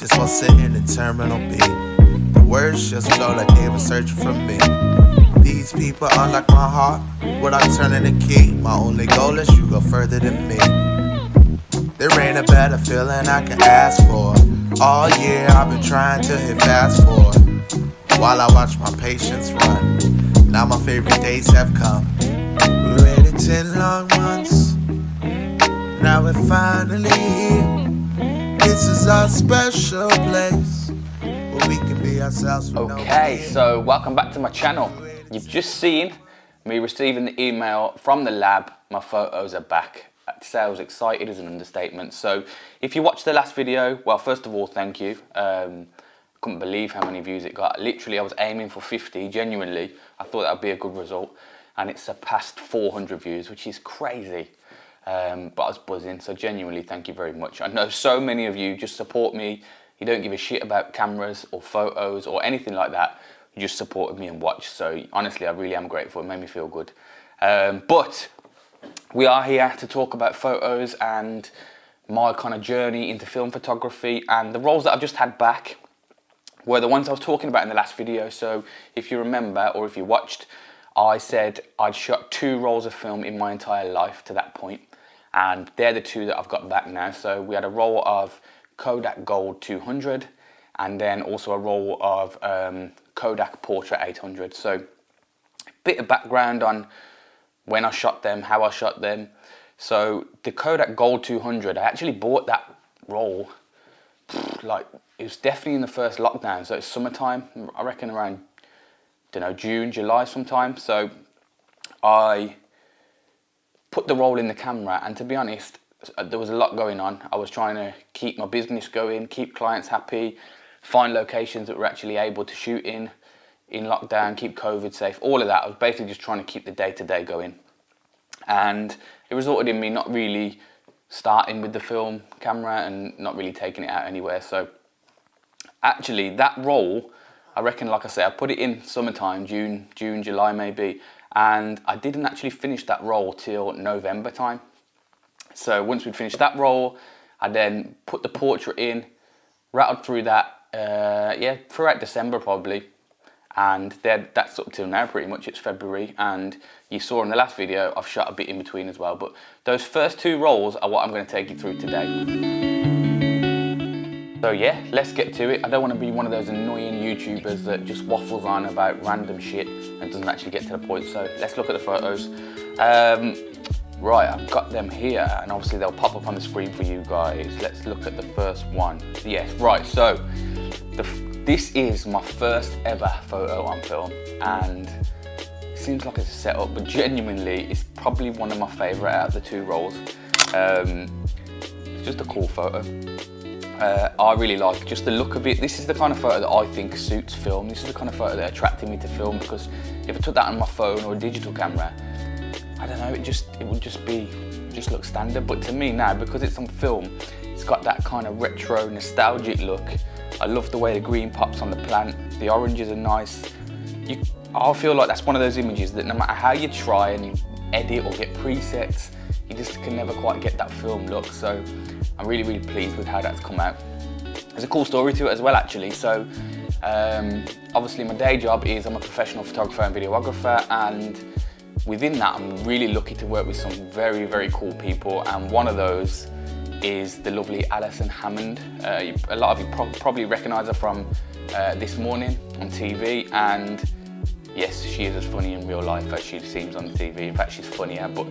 Just while sitting in Terminal B, the words just flow like they were searching for me. These people unlock my heart without turning the key. My only goal is you go further than me. There ain't a better feeling I can ask for. All year I've been trying to hit fast forward while I watch my patience run. Now my favorite days have come. We waited 10 long months. Now we're finally here. This is our special place where we can be ourselves. Okay, so welcome back to my channel. You've just seen me receiving the email from the lab. My photos are back. To say I was excited is an understatement. So if you watched the last video, well, first of all, thank you. Couldn't believe how many views it got. Literally, I was aiming for 50, genuinely. I thought that would be a good result. And it surpassed 400 views, which is crazy. But I was buzzing, so genuinely, thank you very much. I know so many of you just support me. You don't give a shit about cameras or photos or anything like that. You just supported me and watched. So honestly, I really am grateful. It made me feel good. But we are here to talk about photos and my kind of journey into film photography, and the rolls that I've just had back were the ones I was talking about in the last video. So if you remember, or if you watched, I said I'd shot 2 rolls of film in my entire life to that point, and they're the 2 that I've got back now. So we had a roll of Kodak Gold 200 and then also a roll of Kodak Portra 800. So a bit of background on when I shot them, how I shot them. So the Kodak Gold 200, I actually bought that roll, like it was definitely in the first lockdown. So it's summertime, I reckon around, don't know, June, July sometime. So I put the roll in the camera, and to be honest, there was a lot going on. I was trying to keep my business going, keep clients happy, find locations that were actually able to shoot in lockdown, keep COVID safe, all of that. I was basically just trying to keep the day-to-day going. And it resulted in me not really starting with the film camera and not really taking it out anywhere. So actually that roll, I reckon, like I say, I put it in summertime, June, July maybe, and I didn't actually finish that roll till November time. So once we'd finished that roll, I then put the portrait in, rattled through that, throughout December probably. And that's up till now pretty much, it's February, and you saw in the last video I've shot a bit in between as well, but those first 2 rolls are what I'm going to take you through today. So yeah, let's get to it. I don't want to be one of those annoying YouTubers that just waffles on about random shit and doesn't actually get to the point, so let's look at the photos. Right, I've got them here, and obviously they'll pop up on the screen for you guys. Let's look at the first one. Yes, right, so this is my first ever photo on film, and it seems like it's a setup, but genuinely it's probably one of my favourite out of the 2 rolls. It's just a cool photo. I really like just the look of it. This is the kind of photo that I think suits film. This is the kind of photo that attracted me to film, because if I took that on my phone or a digital camera, I don't know, it would just look standard. But to me now, because it's on film, it's got that kind of retro nostalgic look. I love the way the green pops on the plant. The oranges are nice. I feel like that's one of those images that no matter how you try and edit or get presets, you just can never quite get that film look. So I'm really, really pleased with how that's come out. There's a cool story to it as well, actually. So obviously my day job is I'm a professional photographer and videographer, and within that I'm really lucky to work with some very, very cool people, and one of those is the lovely Alison Hammond. A lot of you probably recognise her from This Morning on TV, and yes, she is as funny in real life as she seems on the TV. In fact, she's funnier, but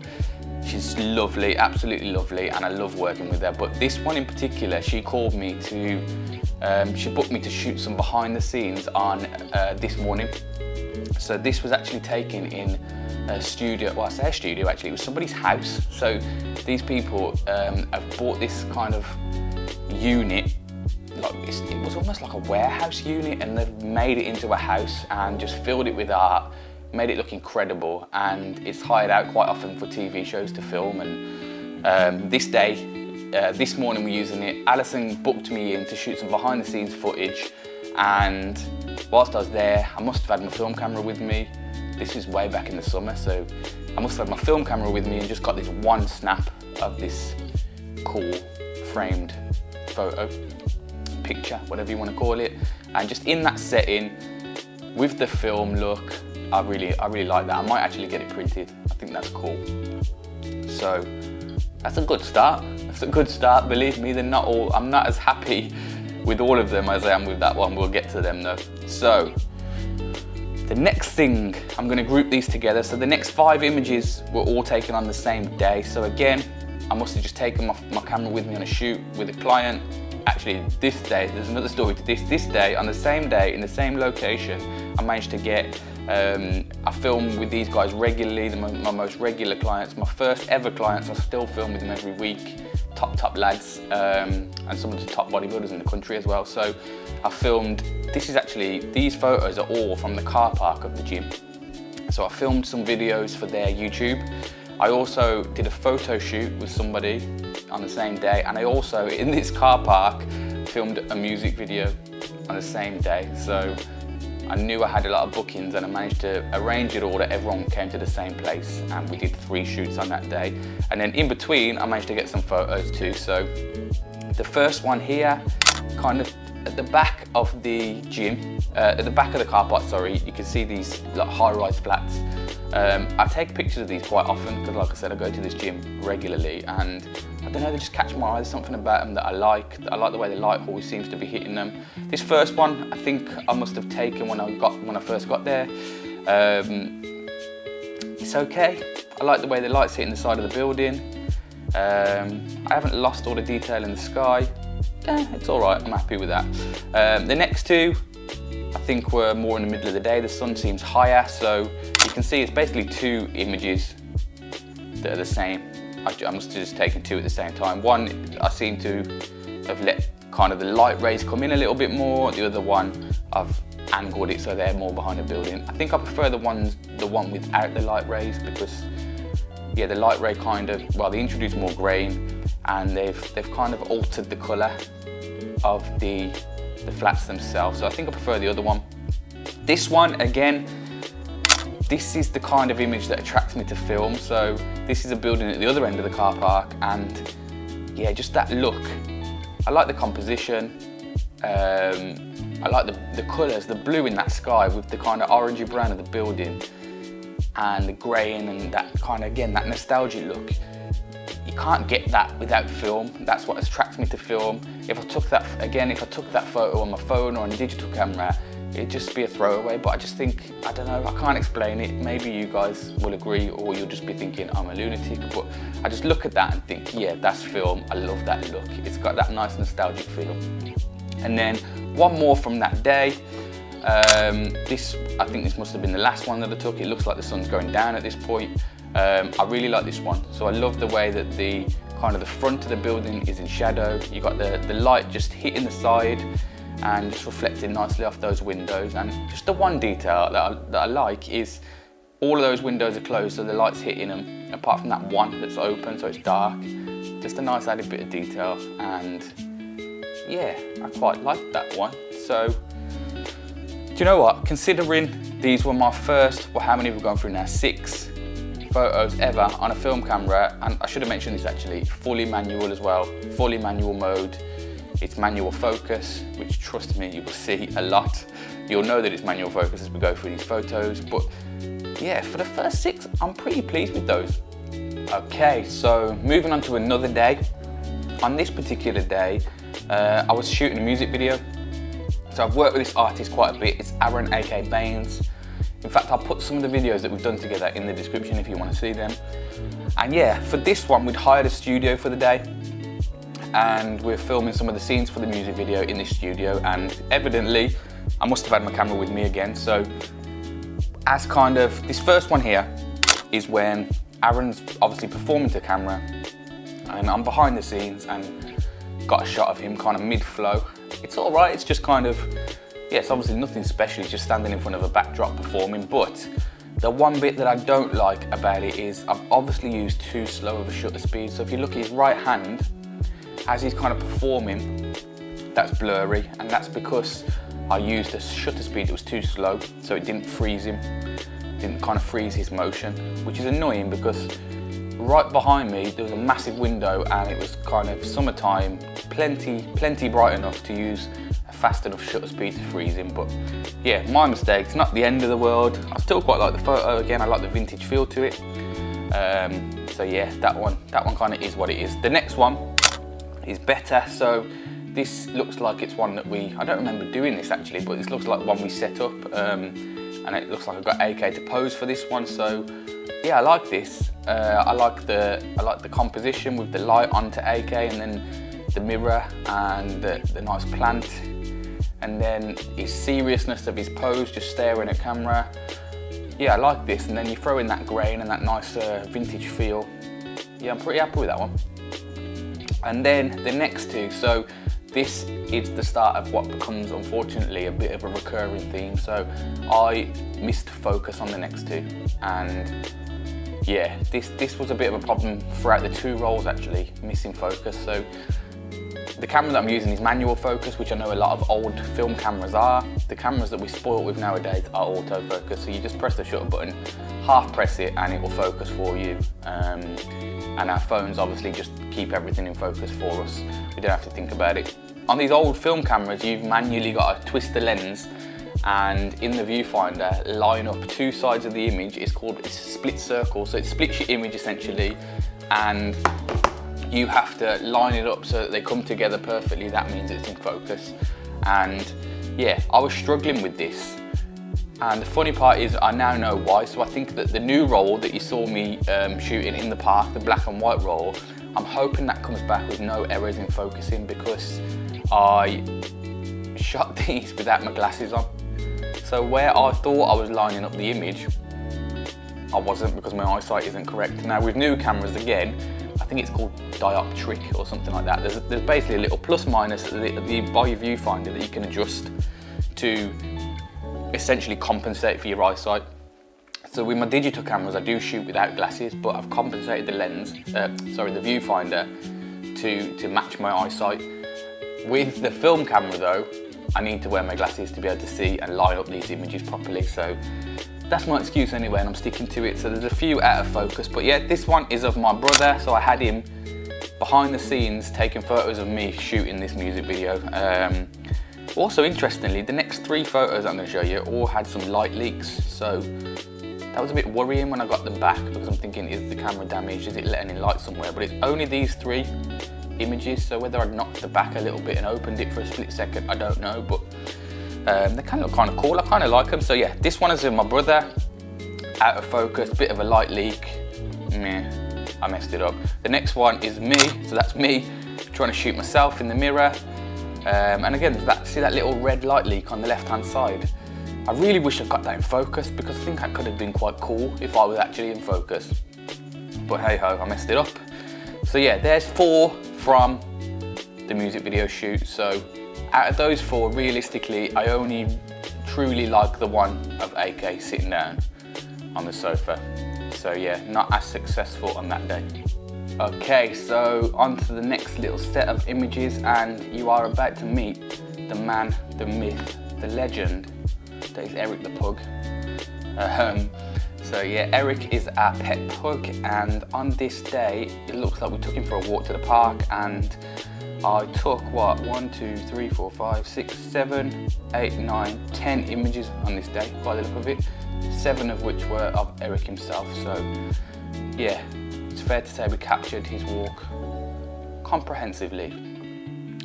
she's lovely, absolutely lovely, and I love working with her. But this one in particular, she called me to, she booked me to shoot some behind the scenes on This Morning. So this was actually taken in a studio, well I say a studio actually, it was somebody's house. So these people have bought this kind of unit, like it was almost like a warehouse unit, and they've made it into a house and just filled it with art, made it look incredible, and it's hired out quite often for TV shows to film. And this morning we're using it. Alison booked me in to shoot some behind the scenes footage, and whilst I was there, I must have had my film camera with me. This is way back in the summer, so I must have had my film camera with me and just got this one snap of this cool framed photo. picture, whatever you want to call it. And just in that setting, with the film look, I really like that. I might actually get it printed. I think that's cool. So that's a good start. That's a good start. Believe me, I'm not as happy with all of them as I am with that one. We'll get to them though. So the next thing, I'm going to group these together. So the next 5 images were all taken on the same day. So again, I must have just taken my camera with me on a shoot with a client. Actually, this day, there's another story to this. This day, on the same day, in the same location, I managed to get, I film with these guys regularly, my most regular clients, my first ever clients. I still film with them every week. Top lads, and some of the top bodybuilders in the country as well. So I filmed, these photos are all from the car park of the gym. So I filmed some videos for their YouTube. I also did a photo shoot with somebody on the same day, and I also, in this car park, filmed a music video on the same day. So I knew I had a lot of bookings, and I managed to arrange it all that everyone came to the same place, and we did 3 shoots on that day. And then in between, I managed to get some photos too. So the first one here, kind of at the back of the gym, at the back of the car park, sorry, you can see these like high-rise flats. I take pictures of these quite often because, like I said, I go to this gym regularly, and I don't know, they just catch my eye. There's something about them that I like. I like the way the light always seems to be hitting them. This first one, I think I must have taken when I first got there. It's okay. I like the way the light's hitting the side of the building. I haven't lost all the detail in the sky. It's all right. I'm happy with that. The next 2, I think, were more in the middle of the day. The sun seems higher, so you can see it's basically 2 images that are the same. I must have just taken 2 at the same time. One, I seem to have let kind of the light rays come in a little bit more. The other one, I've angled it so they're more behind the building. I think I prefer the one without the light rays because, yeah, the light ray kind of, well, they introduced more grain, and they've kind of altered the colour of the flats themselves. So I think I prefer the other one. This one, again, this is the kind of image that attracts me to film. So this is a building at the other end of the car park, and yeah, just that look. I like the composition. I like the colours, the blue in that sky with the kind of orangey brown of the building and the greying and that kind of, again, that nostalgic look. You can't get that without film. That's what attracts me to film. If I took that photo on my phone or on a digital camera, it'd just be a throwaway. But I just think, I don't know, I can't explain it. Maybe you guys will agree, or you'll just be thinking I'm a lunatic. But I just look at that and think, yeah, that's film. I love that look. It's got that nice nostalgic feel. And then one more from that day. I think this must have been the last one that I took. It looks like the sun's going down at this point. I really like this one. So I love the way that the kind of the front of the building is in shadow. You got the light just hitting the side and just reflecting nicely off those windows. And just the one detail that I like is all of those windows are closed, so the light's hitting them, apart from that one that's open, so it's dark. Just a nice added bit of detail, and yeah, I quite like that one. So, do you know what? Considering these were my first, well, how many have we gone through now? 6 photos ever on a film camera, and I should have mentioned this actually, fully manual as well, fully manual mode. It's manual focus, which, trust me, you will see a lot. You'll know that it's manual focus as we go through these photos, but yeah, for the first 6, I'm pretty pleased with those. Okay, so moving on to another day. On this particular day, I was shooting a music video. So I've worked with this artist quite a bit. It's Aaron, aka Baines. In fact, I'll put some of the videos that we've done together in the description if you want to see them. And yeah, for this one, we'd hired a studio for the day, and we're filming some of the scenes for the music video in this studio. And evidently, I must have had my camera with me again. So as kind of, this first one here is when Aaron's obviously performing to camera, and I'm behind the scenes and got a shot of him kind of mid-flow. It's all right, it's just kind of, yeah, it's obviously nothing special, he's just standing in front of a backdrop performing, but the one bit that I don't like about it is I've obviously used too slow of a shutter speed. So if you look at his right hand, as he's kind of performing, that's blurry, and that's because I used a shutter speed that was too slow, so it didn't freeze him, didn't kind of freeze his motion, which is annoying because right behind me there was a massive window and it was kind of summertime, plenty bright enough to use a fast enough shutter speed to freeze him. But yeah, my mistake. It's not the end of the world. I still quite like the photo. Again, I like the vintage feel to it. So yeah, that one kind of is what it is. The next one is better. So this looks like it's one that I don't remember doing this actually, but this looks like one we set up, and it looks like I've got AK to pose for this one. So yeah, I like this. I like the composition with the light onto AK and then the mirror and the nice plant, and then his seriousness of his pose, just staring at camera. Yeah, I like this, and then you throw in that grain and that nice vintage feel. Yeah, I'm pretty happy with that one. And then the next two, so this is the start of what becomes, unfortunately, a bit of a recurring theme. So I missed focus on the next two, and yeah, this was a bit of a problem throughout the two rolls actually, missing focus. So the camera that I'm using is manual focus, which I know a lot of old film cameras are. The cameras that we spoil with nowadays are autofocus, so you just press the shutter button, half press it, and it will focus for you. And our phones obviously just keep everything in focus for us. We don't have to think about it. On these old film cameras, you've manually got to twist the lens, and in the viewfinder, line up two sides of the image. It's called a split circle, so it splits your image essentially, and you have to line it up so that they come together perfectly. That means it's in focus. And yeah, I was struggling with this. And the funny part is I now know why. So I think that the new roll that you saw me shooting in the park, the black and white roll, I'm hoping that comes back with no errors in focusing, because I shot these without my glasses on. So where I thought I was lining up the image, I wasn't, because my eyesight isn't correct. Now with new cameras, again, I think it's called dioptric or something like that. There's basically a little plus minus by your viewfinder that you can adjust to essentially compensate for your eyesight. So with my digital cameras, I do shoot without glasses, but I've compensated the the viewfinder to match my eyesight. With the film camera though, I need to wear my glasses to be able to see and line up these images properly. So that's my excuse anyway, and I'm sticking to it. So there's a few out of focus, but yeah, this one is of my brother. So I had him behind the scenes taking photos of me shooting this music video. Also, interestingly, the next three photos I'm going to show you all had some light leaks. So that was a bit worrying when I got them back, because I'm thinking, is the camera damaged? Is it letting in light somewhere? But it's only these three images. So whether I'd knocked the back a little bit and opened it for a split second, I don't know. But they kind of look kind of cool. I kind of like them. So yeah, this one is of my brother, out of focus, bit of a light leak. Meh, I messed it up. The next one is me. So that's me trying to shoot myself in the mirror. And again, see that little red light leak on the left-hand side. I really wish I got that in focus, because I think that could have been quite cool if I was actually in focus. But hey ho, I messed it up. So yeah, there's 4 from the music video shoot. So out of those 4, realistically, I only truly like the one of AK sitting down on the sofa. So yeah, not as successful on that day. Okay, so on to the next little set of images, and you are about to meet the man, the myth, the legend that is Eric the pug. So yeah, Eric is our pet pug, and on this day it looks like we took him for a walk to the park, and I took 1, 2, 3, 4, 5, 6, 7, 8, 9, 10 images on this day by the look of it, 7 of which were of Eric himself. So yeah, it's fair to say we captured his walk comprehensively.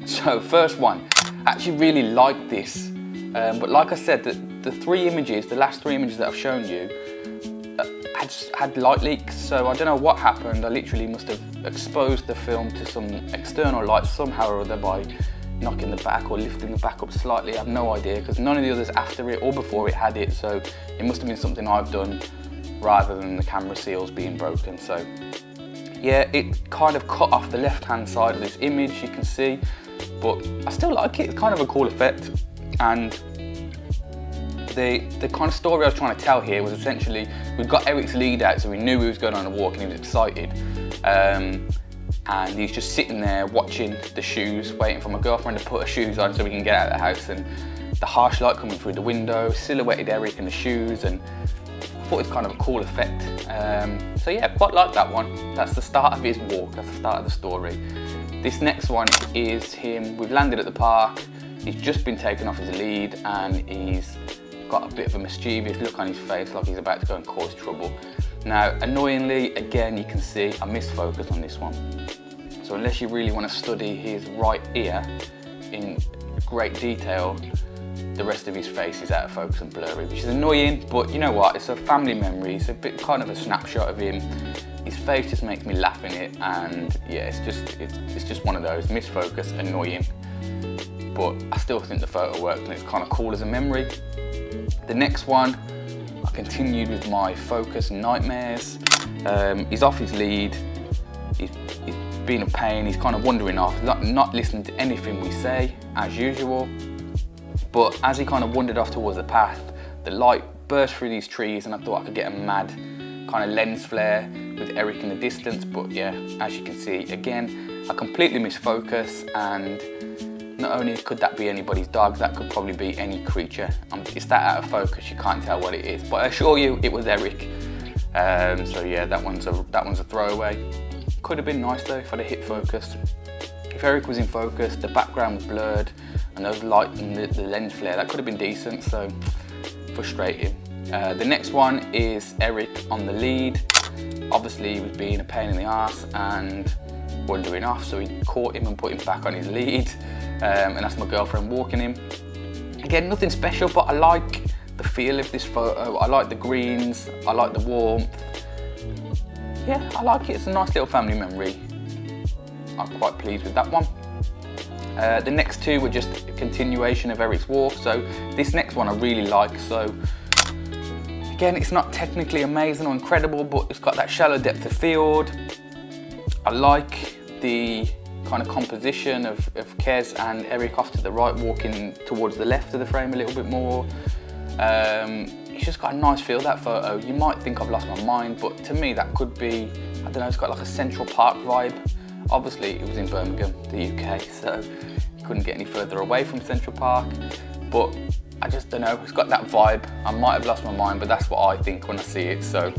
So first one, I actually really like this, but like I said, the last three images that I've shown you had light leaks, so I don't know what happened. I literally must have exposed the film to some external light somehow or other by knocking the back or lifting the back up slightly. I have no idea, because none of the others after it or before it had it, so it must have been something I've done rather than the camera seals being broken. So yeah, it kind of cut off the left hand side of this image, you can see, but I still like it. It's kind of a cool effect. And the kind of story I was trying to tell here was essentially, we got Eric's lead out, so we knew he was going on a walk and he was excited. And he's just sitting there watching the shoes, waiting for my girlfriend to put her shoes on so we can get out of the house. And the harsh light coming through the window silhouetted Eric and the shoes, and thought it's kind of a cool effect. So yeah, quite like that one. That's the start of his walk, that's the start of the story. This next one is him, we've landed at the park, he's just been taken off his lead and he's got a bit of a mischievous look on his face, like he's about to go and cause trouble. Now, annoyingly, again, you can see I misfocused on this one. So unless you really want to study his right ear in great detail, the rest of his face is out of focus and blurry, which is annoying, but you know what, it's a family memory, it's a bit kind of a snapshot of him. His face just makes me laugh in it, and yeah, it's just one of those, misfocus, annoying, but I still think the photo works and it's kind of cool as a memory. The next one, I continued with my focus nightmares. He's off his lead, he's been a pain, he's kind of wandering off, not listening to anything we say, as usual. But as he kind of wandered off towards the path, the light burst through these trees and I thought I could get a mad kind of lens flare with Eric in the distance. But yeah, as you can see, again, I completely misfocus, and not only could that be anybody's dog, that could probably be any creature. It's that out of focus, you can't tell what it is. But I assure you, it was Eric. So yeah, that one's a throwaway. Could have been nice though if I'd have hit focus. If Eric was in focus, the background was blurred, and those light and the lens flare, that could have been decent, so frustrating. The next one is Eric on the lead. Obviously he was being a pain in the arse and wandering off, so he caught him and put him back on his lead, and that's my girlfriend walking him. Again, nothing special, but I like the feel of this photo. I like the greens, I like the warmth. Yeah, I like it, it's a nice little family memory. I'm quite pleased with that one. The next two were just a continuation of Eric's walk, so this next one I really like. So again, it's not technically amazing or incredible, but it's got that shallow depth of field. I like the kind of composition of Kez and Eric off to the right, walking towards the left of the frame a little bit more. It's just got a nice feel, that photo. You might think I've lost my mind, but to me that could be, I don't know, it's got like a Central Park vibe. Obviously it was in Birmingham, the UK, so you couldn't get any further away from Central Park, but I just don't know, it's got that vibe. I might have lost my mind, but that's what I think when I see it. So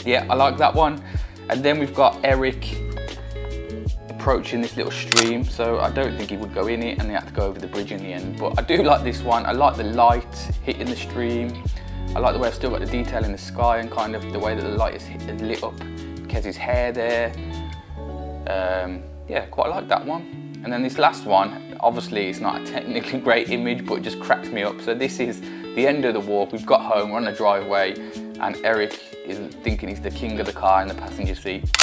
yeah, I like that one. And then we've got Eric approaching this little stream, so I don't think he would go in it and they had to go over the bridge in the end, but I do like this one. I like the light hitting the stream. I like the way I've still got the detail in the sky and kind of the way that the light is lit up Kez's hair there. Yeah, quite like that one. And then this last one, obviously it's not a technically great image, but it just cracks me up. So this is the end of the walk. We've got home, we're on the driveway, and Eric is thinking he's the king of the car in the passenger seat.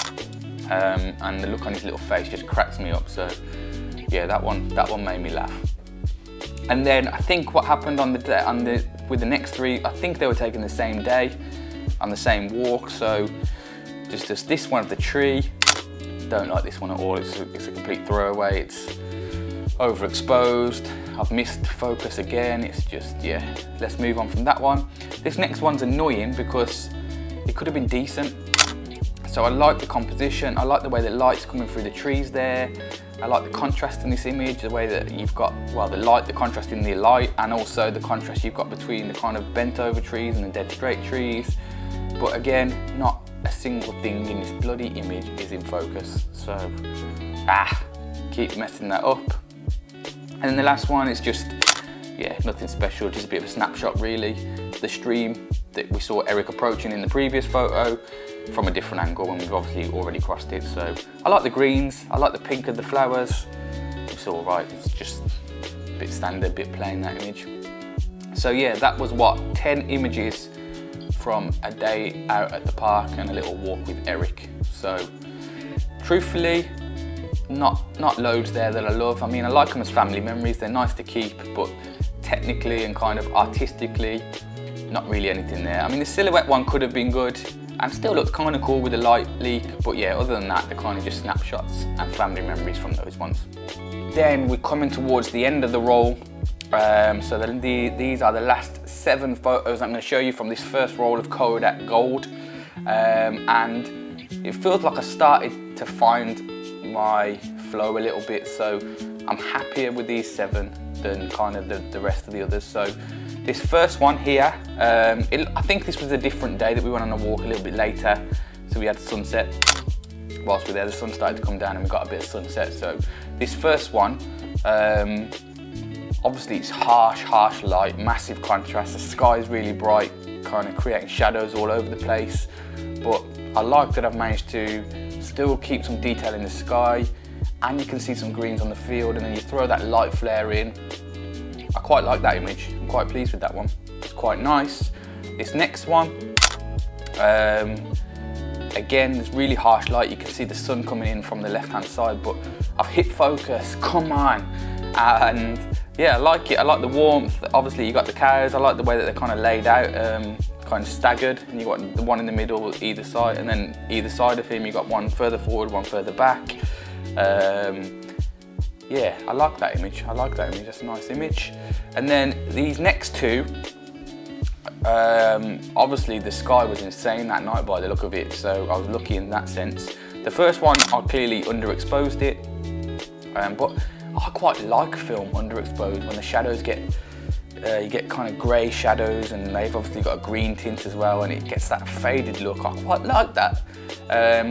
And the look on his little face just cracks me up. So yeah, that one made me laugh. And then I think what happened with the next three, I think they were taken the same day on the same walk. So just this one of the tree. Don't like this one at all. It's a complete throwaway. It's overexposed. I've missed focus again. It's just, yeah, let's move on from that one. This next one's annoying because it could have been decent. So I like the composition. I like the way the light's coming through the trees there. I like the contrast in this image, the way that you've got, well, the light, the contrast in the light, and also the contrast you've got between the kind of bent over trees and the dead straight trees. But again, not a single thing in this bloody image is in focus, so keep messing that up. And then the last one is just, yeah, nothing special, just a bit of a snapshot really. The stream that we saw Eric approaching in the previous photo from a different angle, and we've obviously already crossed it. So I like the greens, I like the pink of the flowers. It's all right, it's just a bit standard, a bit plain, that image. So yeah, that was what, 10 images from a day out at the park and a little walk with Eric. So truthfully, not loads there that I love. I mean, I like them as family memories, they're nice to keep, but technically and kind of artistically, not really anything there. I mean, the silhouette one could have been good and still looks kind of cool with the light leak, but yeah, other than that, they're kind of just snapshots and family memories from those ones. Then we're coming towards the end of the roll. So these are the last 7 photos I'm going to show you from this first roll of Kodak Gold, and it feels like I started to find my flow a little bit, so I'm happier with these 7 than kind of the rest of the others. So This first one here, I think this was a different day that we went on a walk a little bit later. So we had sunset. Whilst we were there, the sun started to come down and we got a bit of sunset. So this first one, obviously it's harsh light, massive contrast. The sky is really bright, kind of creating shadows all over the place. But I like that I've managed to still keep some detail in the sky, and you can see some greens on the field, and then you throw that light flare in. I quite like that image. I'm quite pleased with that one. It's quite nice. This next one, again, it's really harsh light. You can see the sun coming in from the left-hand side, but I've hit focus, come on. And yeah, I like it. I like the warmth. Obviously, you got the cows. I like the way that they're kind of laid out, kind of staggered. And you got the one in the middle, either side, and then either side of him, you got one further forward, one further back. Yeah, I like that image. I like that image. That's a nice image. And then these next two, obviously the sky was insane that night by the look of it, so I was lucky in that sense. The first one, I clearly underexposed it, but I quite like film underexposed when the shadows get, you get kind of grey shadows, and they've obviously got a green tint as well, and it gets that faded look. I quite like that.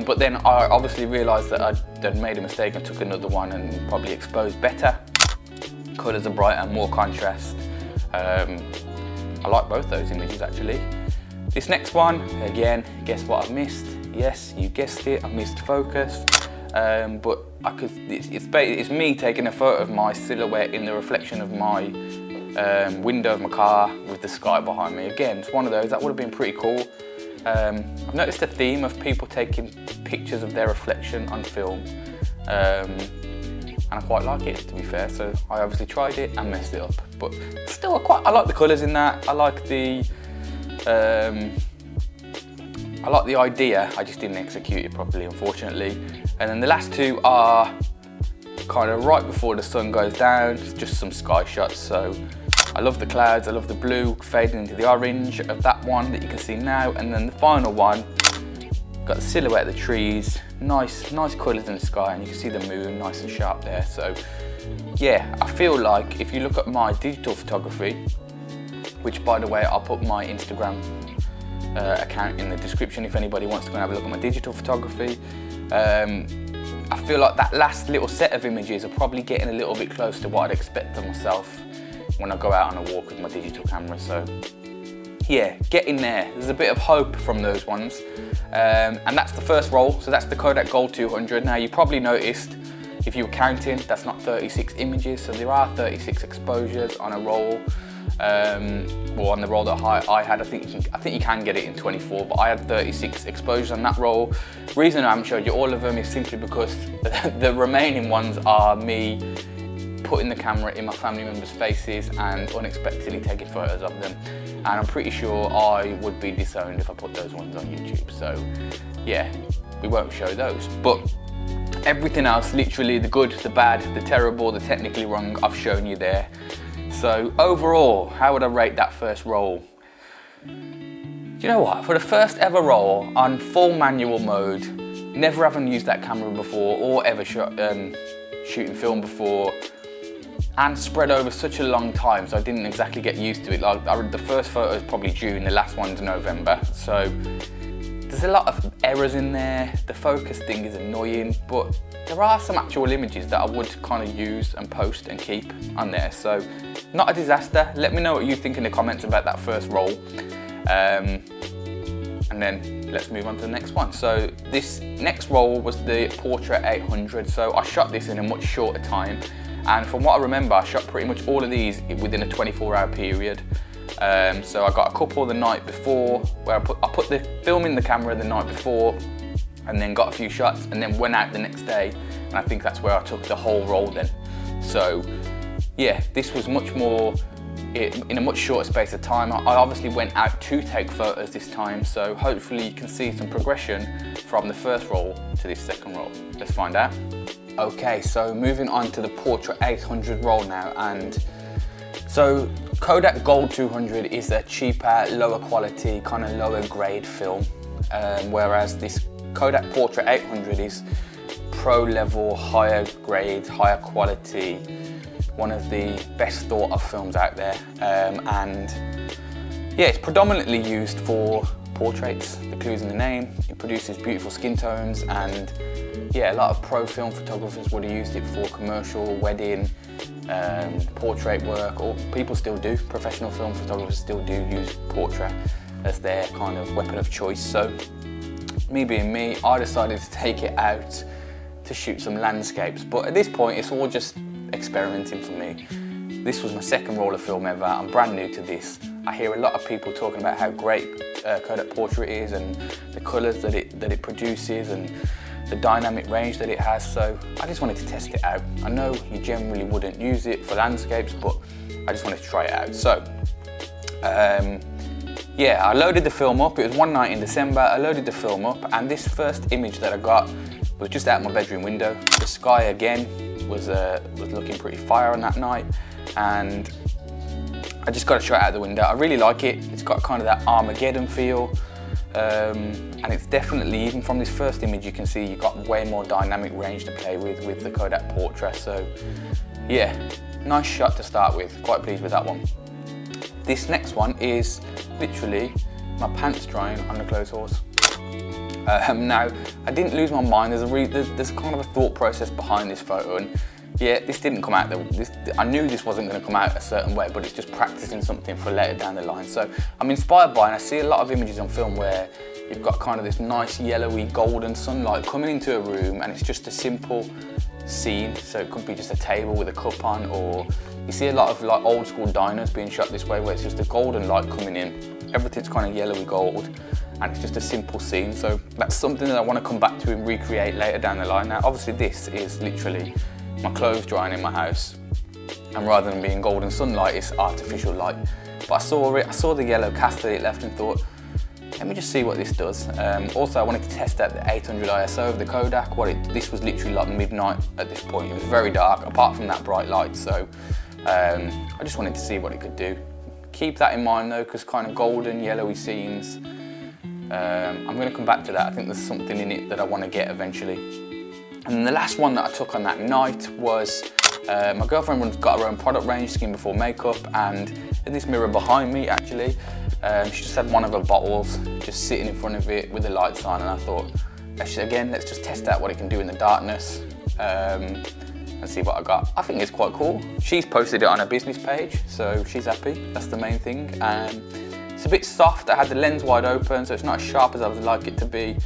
But then I obviously realised that I'd made a mistake and took another one and probably exposed better. Colours are brighter, more contrast. I like both those images actually. This next one, again, guess what I've missed? Yes, you guessed it, I missed focus. But it's me taking a photo of my silhouette in the reflection of my window of my car with the sky behind me. Again, it's one of those, that would have been pretty cool. I've noticed a theme of people taking pictures of their reflection on film. And I quite like it, to be fair, so I obviously tried it and messed it up. But still, I like the colours in that. I like the idea. I just didn't execute it properly, unfortunately. And then the last two are kind of right before the sun goes down. It's just some sky shots. So I love the clouds. I love the blue fading into the orange of that one that you can see now. And then the final one, got the silhouette of the trees. Nice colours in the sky, and you can see the moon nice and sharp there. So yeah, I feel like if you look at my digital photography, which by the way, I'll put my Instagram account in the description if anybody wants to go and have a look at my digital photography. I feel like that last little set of images are probably getting a little bit close to what I'd expect of myself when I go out on a walk with my digital camera. So yeah, getting there. There's a bit of hope from those ones. And that's the first roll, so that's the Kodak Gold 200. Now you probably noticed, if you were counting, that's not 36 images, so there are 36 exposures on a roll. Or on the roll that I had, I think you can get it in 24, but I had 36 exposures on that roll. Reason I haven't showed you all of them is simply because the remaining ones are me putting the camera in my family members' faces and unexpectedly taking photos of them. And I'm pretty sure I would be disowned if I put those ones on YouTube. So yeah, we won't show those. But everything else, literally the good, the bad, the terrible, the technically wrong, I've shown you there. So overall, how would I rate that first roll? Do you know what? For the first ever roll on full manual mode, never having used that camera before or ever shooting film before, and spread over such a long time, so I didn't exactly get used to it. Like the first photo is probably June, the last one's November. So there's a lot of errors in there. The focus thing is annoying, but there are some actual images that I would kind of use and post and keep on there. So not a disaster. Let me know what you think in the comments about that first roll. And then let's move on to the next one. So this next roll was the Portra 800. So I shot this in a much shorter time. And from what I remember, I shot pretty much all of these within a 24-hour period. So I got a couple the night before, where I put the film in the camera the night before, and then got a few shots, and then went out the next day. And I think that's where I took the whole roll then. So yeah, this was much more, in a much shorter space of time. I obviously went out to take photos this time, so hopefully you can see some progression from the first roll to this second roll. Let's find out. Okay, so moving on to the Portra 800 roll now, and so Kodak Gold 200 is a cheaper, lower quality, kind of lower grade film, whereas this Kodak Portra 800 is pro level, higher grade, higher quality, one of the best thought of films out there, and yeah, it's predominantly used for portraits. The clue's in the name. It produces beautiful skin tones, and yeah, a lot of pro film photographers would have used it for commercial, wedding, portrait work, or people still do. Professional film photographers still do use Portra as their kind of weapon of choice. So me being me, I decided to take it out to shoot some landscapes, but at this point it's all just experimenting for me. This was my second roll of film ever. I'm brand new to this. I hear a lot of people talking about how great Kodak Portra is, and the colours that it produces, and the dynamic range that it has, so I just wanted to test it out. I know you generally wouldn't use it for landscapes, but I just wanted to try it out. So yeah, I loaded the film up. It was one night in December. I loaded the film up, and this first image that I got was just out my bedroom window. The sky again was looking pretty fire on that night, and I just got a shot out the window. I really like it. It's got kind of that Armageddon feel, and it's definitely, even from this first image, you can see you've got way more dynamic range to play with the Kodak Portra. So yeah, nice shot to start with. Quite pleased with that one. This next one is literally my pants drying on the clothes horse. Now, I didn't lose my mind. There's kind of a thought process behind this photo, and yeah, this didn't come out. I knew this wasn't going to come out a certain way, but it's just practicing something for later down the line. So I'm inspired by, and I see a lot of images on film where you've got kind of this nice yellowy golden sunlight coming into a room, and it's just a simple scene. So it could be just a table with a cup on, or you see a lot of like old school diners being shot this way, where it's just a golden light coming in. Everything's kind of yellowy gold, and it's just a simple scene. So that's something that I want to come back to and recreate later down the line. Now, obviously this is literally my clothes drying in my house, and rather than being golden sunlight, it's artificial light. But I saw the yellow cast that it left, and thought, let me just see what this does. Also, I wanted to test out the 800 ISO of the Kodak. This was literally like midnight at this point. It was very dark, apart from that bright light. So I just wanted to see what it could do. Keep that in mind though, because kind of golden, yellowy scenes, I'm going to come back to that. I think there's something in it that I want to get eventually. And then the last one that I took on that night was, my girlfriend got her own product range, Skin Before Makeup, and in this mirror behind me actually, she just had one of her bottles just sitting in front of it with the lights on, and I thought, let's just test out what it can do in the darkness, and see what I got. I think it's quite cool. She's posted it on her business page, so she's happy. That's the main thing. It's a bit soft. I had the lens wide open, so it's not as sharp as I would like it to be.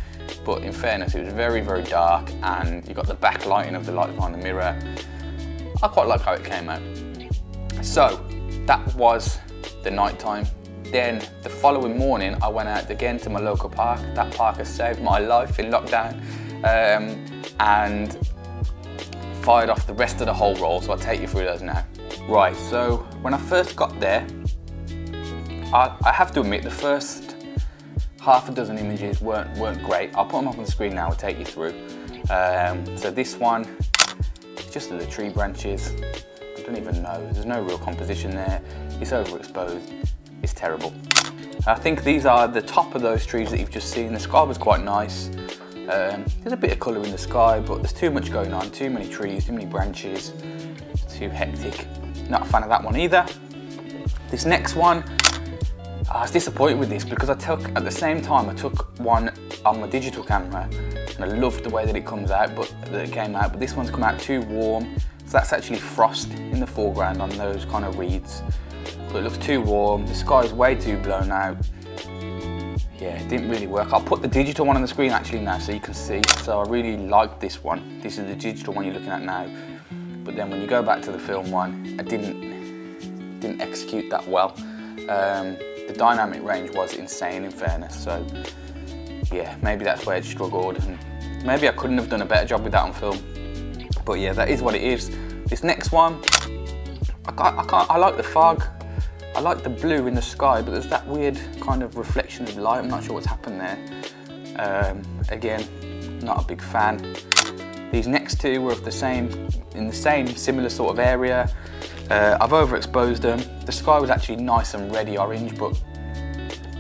But in fairness, it was very, very dark, and you got the backlighting of the light behind the mirror. I quite like how it came out. So that was the night time. Then the following morning, I went out again to my local park. That park has saved my life in lockdown, and fired off the rest of the whole roll. So I'll take you through those now. Right, so when I first got there, I have to admit the first half a dozen images weren't great. I'll put them up on the screen now, I'll take you through. So this one, it's just the tree branches. I don't even know, there's no real composition there. It's overexposed, it's terrible. I think these are the top of those trees that you've just seen. The sky was quite nice. There's a bit of colour in the sky, but there's too much going on, too many trees, too many branches, it's too hectic. Not a fan of that one either. This next one, I was disappointed with this because at the same time I took one on my digital camera, and I loved the way that it came out, but this one's come out too warm. So that's actually frost in the foreground on those kind of reeds. So it looks too warm, the sky is way too blown out. Yeah, it didn't really work. I'll put the digital one on the screen actually now so you can see. So I really liked this one. This is the digital one you're looking at now. But then when you go back to the film one, I didn't execute that well. The dynamic range was insane in fairness. So yeah, maybe that's where it struggled. And maybe I couldn't have done a better job with that on film. But yeah, that is what it is. This next one, I like the fog. I like the blue in the sky, but there's that weird kind of reflection of light. I'm not sure what's happened there. Again, not a big fan. These next two were in the same similar sort of area. I've overexposed them. The sky was actually nice and reddy orange, but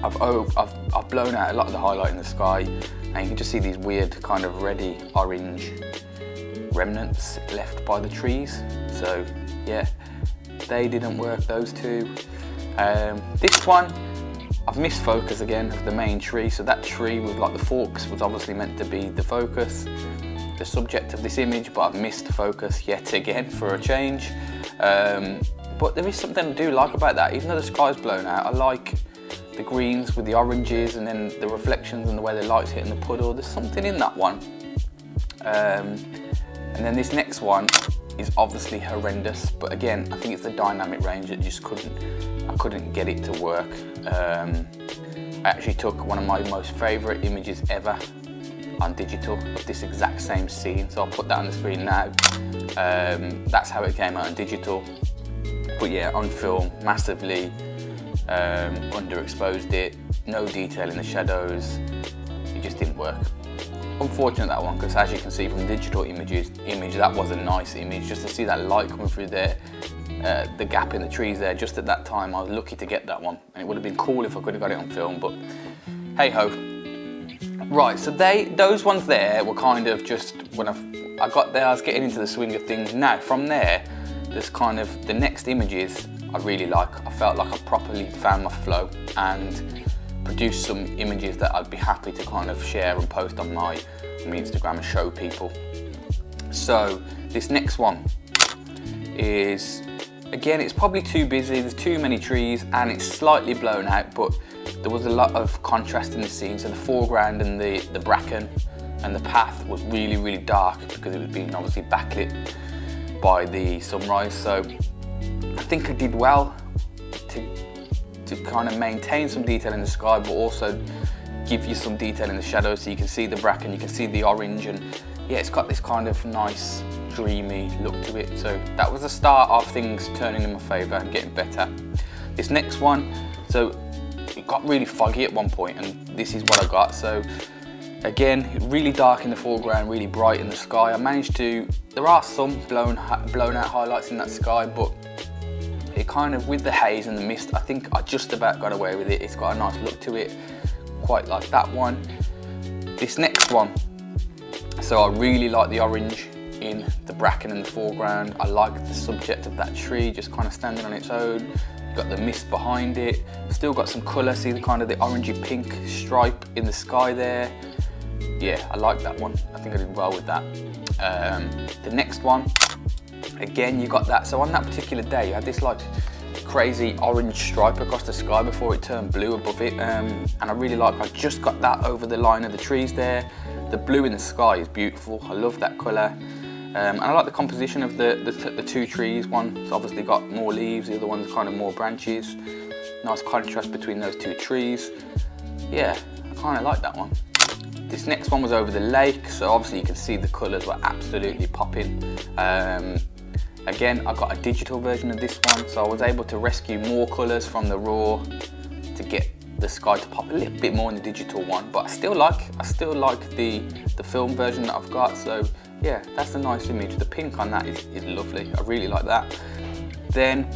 I've blown out a lot of the highlight in the sky, and you can just see these weird kind of reddy orange remnants left by the trees. So yeah. they didn't work, those two. This one, I've missed focus again of the main tree, so that tree with like the forks was obviously meant to be the focus, the subject of this image, but I've missed focus yet again for a change. But there is something I do like about that, even though the sky's blown out. I like the greens with the oranges and then the reflections and the way the light's hitting the puddle. There's something in that one. And then this next one is obviously horrendous, but again, I think it's the dynamic range that just I couldn't get it to work. I actually took one of my most favourite images ever on digital of this exact same scene, so I'll put that on the screen now. That's how it came out on digital, but yeah, on film, massively underexposed it, no detail in the shadows, it just didn't work. Unfortunate that one, because as you can see from digital image, that was a nice image. Just to see that light coming through there, the gap in the trees there, just at that time, I was lucky to get that one. And it would have been cool if I could have got it on film, but hey ho. Right, so those ones there were kind of just, when I got there, I was getting into the swing of things. Now, from there, there's kind of the next images I really like. I felt like I properly found my flow and produced some images that I'd be happy to kind of share and post on my Instagram and show people. So this next one is, again, it's probably too busy, there's too many trees and it's slightly blown out, but there was a lot of contrast in the scene. So the foreground and the bracken and the path was really, really dark because it was being obviously backlit by the sunrise. So I think I did well to kind of maintain some detail in the sky, but also give you some detail in the shadows, so you can see the bracken, you can see the orange, and yeah, it's got this kind of nice dreamy look to it. So that was the start of things turning in my favour and getting better. This next one, so it got really foggy at one point, and this is what I got. So again, really dark in the foreground, really bright in the sky. I managed to, there are some blown out highlights in that sky, but it kind of, with the haze and the mist, I think I just about got away with it. It's got a nice look to it, quite like that one. This next one, so I really like the orange in the bracken in the foreground. I like the subject of that tree just kind of standing on its own. You've got the mist behind it, still got some colour, see the kind of the orangey pink stripe in the sky there. Yeah, I like that one. I think I did well with that. The next one, again, you got that. So on that particular day, you had this like crazy orange stripe across the sky before it turned blue above it. And I really like, I just got that over the line of the trees there. The blue in the sky is beautiful. I love that colour. And I like the composition of the two trees. One's obviously got more leaves, the other one's kind of more branches. Nice contrast between those two trees. Yeah, I kind of like that one. This next one was over the lake, so obviously you can see the colours were absolutely popping. Again, I got a digital version of this one, so I was able to rescue more colours from the raw to get the sky to pop a little bit more in the digital one, but I still like the film version that I've got. So yeah, that's a nice image. The pink on that is lovely. I really like that. Then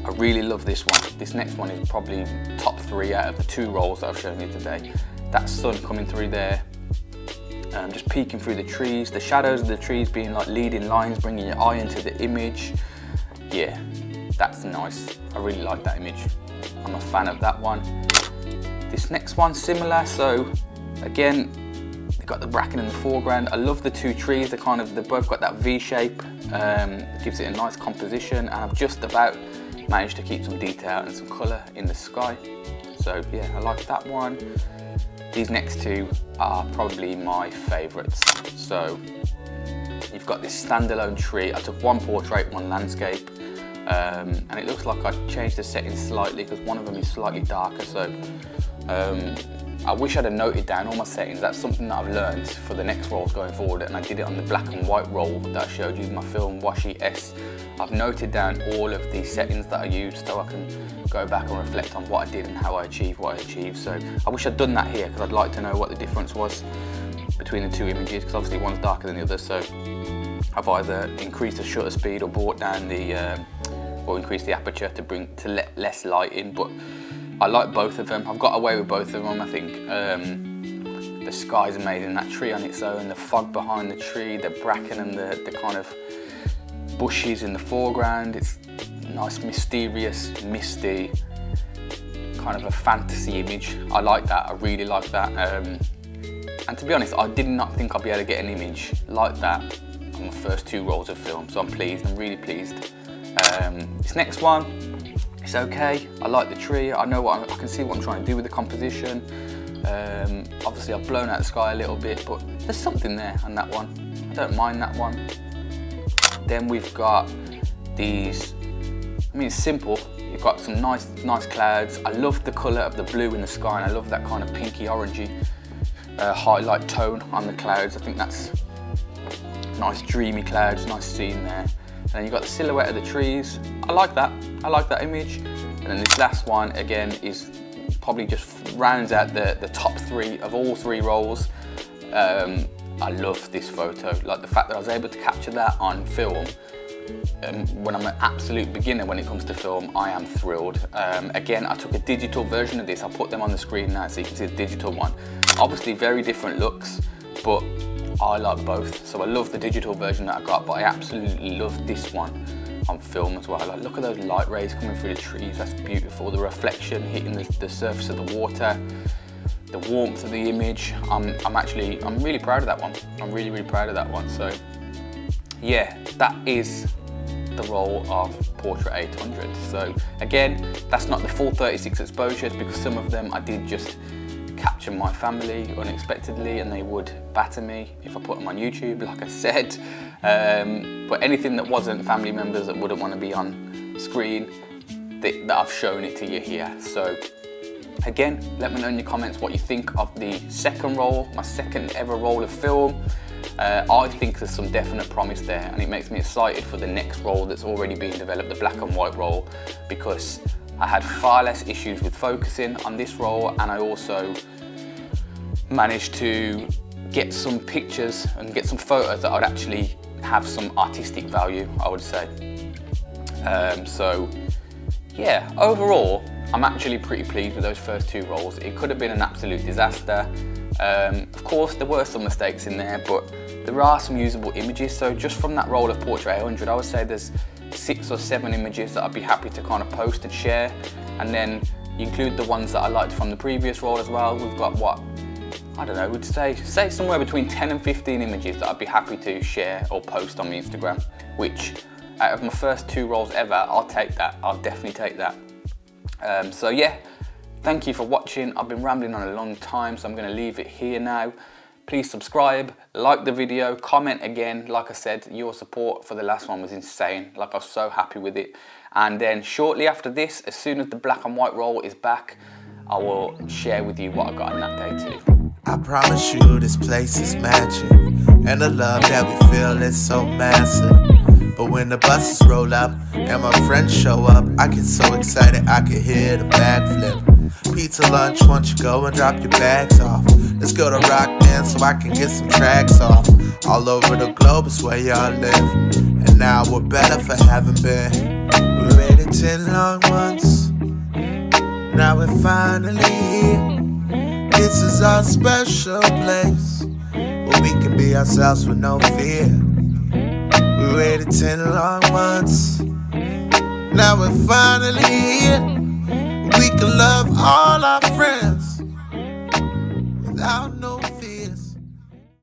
I really love this one. This next one is probably top 3 out of the 2 rolls that I've shown you today. That sun coming through there, just peeking through the trees, the shadows of the trees being like leading lines, bringing your eye into the image. Yeah, that's nice. I really like that image. I'm a fan of that one. This next one, similar. So again, they've got the bracken in the foreground. I love the 2 trees. They've both got that V shape. It gives it a nice composition, and I've just about managed to keep some detail and some colour in the sky. So yeah, I like that one. These next 2 are probably my favourites. So you've got this standalone tree. I took one portrait, one landscape, and it looks like I changed the settings slightly because one of them is slightly darker. So I wish I'd have noted down all my settings. That's something that I've learned for the next rolls going forward, and I did it on the black and white roll that I showed you in my film Washi S. I've noted down all of the settings that I used so I can go back and reflect on what I did and how I achieved what I achieved. So I wish I'd done that here because I'd like to know what the difference was between the 2 images, because obviously one's darker than the other. So I've either increased the shutter speed or brought down or increased the aperture to let less light in. But I like both of them. I've got away with both of them. I think the sky's amazing, that tree on its own, the fog behind the tree, the bracken and the kind of bushes in the foreground. It's nice mysterious, misty, kind of a fantasy image. I like that, I really like that. And to be honest, I did not think I'd be able to get an image like that on my first 2 rolls of film, so I'm pleased, I'm really pleased. This next one, it's okay. I like the tree, I know what I can see what I'm trying to do with the composition. Obviously I've blown out the sky a little bit, but there's something there on that one. I don't mind that one. Then we've got these, I mean it's simple, you've got some nice clouds. I love the colour of the blue in the sky, and I love that kind of pinky orangey highlight tone on the clouds. I think that's nice dreamy clouds, nice scene there. And then you've got the silhouette of the trees. I like that image. And then this last one again is probably just rounds out the top 3 of all 3 rolls. I love this photo, like the fact that I was able to capture that on film. When I'm an absolute beginner when it comes to film, I am thrilled. Again, I took a digital version of this. I'll put them on the screen now so you can see the digital one. Obviously very different looks, but I like both. So I love the digital version that I got, but I absolutely love this one on film as well. Like, look at those light rays coming through the trees, that's beautiful. The reflection hitting the surface of the water, the warmth of the image. I'm really proud of that one. I'm really proud of that one. So yeah, that is the roll of Portra 800. So again, that's not the full 36 exposures, because some of them I did just capture my family unexpectedly and they would batter me if I put them on YouTube, like I said. But anything that wasn't family members that wouldn't want to be on screen, that I've shown it to you here. So again, let me know in your comments what you think of the second roll, my second ever roll of film. I think there's some definite promise there, and it makes me excited for the next roll that's already being developed, the black and white roll, because I had far less issues with focusing on this roll, and I also managed to get some pictures and get some photos that would actually have some artistic value, I would say. So yeah, overall, I'm actually pretty pleased with those first 2 rolls. It could have been an absolute disaster. Of course, there were some mistakes in there, but there are some usable images. So just from that roll of Portra 800, I would say there's 6 or 7 images that I'd be happy to kind of post and share. And then you include the ones that I liked from the previous roll as well. We've got what, I don't know, we'd say somewhere between 10 and 15 images that I'd be happy to share or post on my Instagram, which out of my first 2 rolls ever, I'll take that. I'll definitely take that. So yeah, thank you for watching. I've been rambling on a long time, so I'm going to leave it here now. Please subscribe, like the video, comment again. Like I said, your support for the last one was insane. Like, I was so happy with it. And then shortly after this, as soon as the black and white roll is back, I will share with you what I got on that day too. I promise you this place is magic, and the love that we feel is so massive. But when the buses roll up and my friends show up, I get so excited I can hear the backflip. Pizza lunch, won't you go and drop your bags off? Let's go to Rock Man so I can get some tracks off. All over the globe is where y'all live, and now we're better for having been. We waited 10 long months, now we're finally here. This is our special place, where we can be ourselves with no fear. We waited 10 long months, now we're finally here. We can love all our friends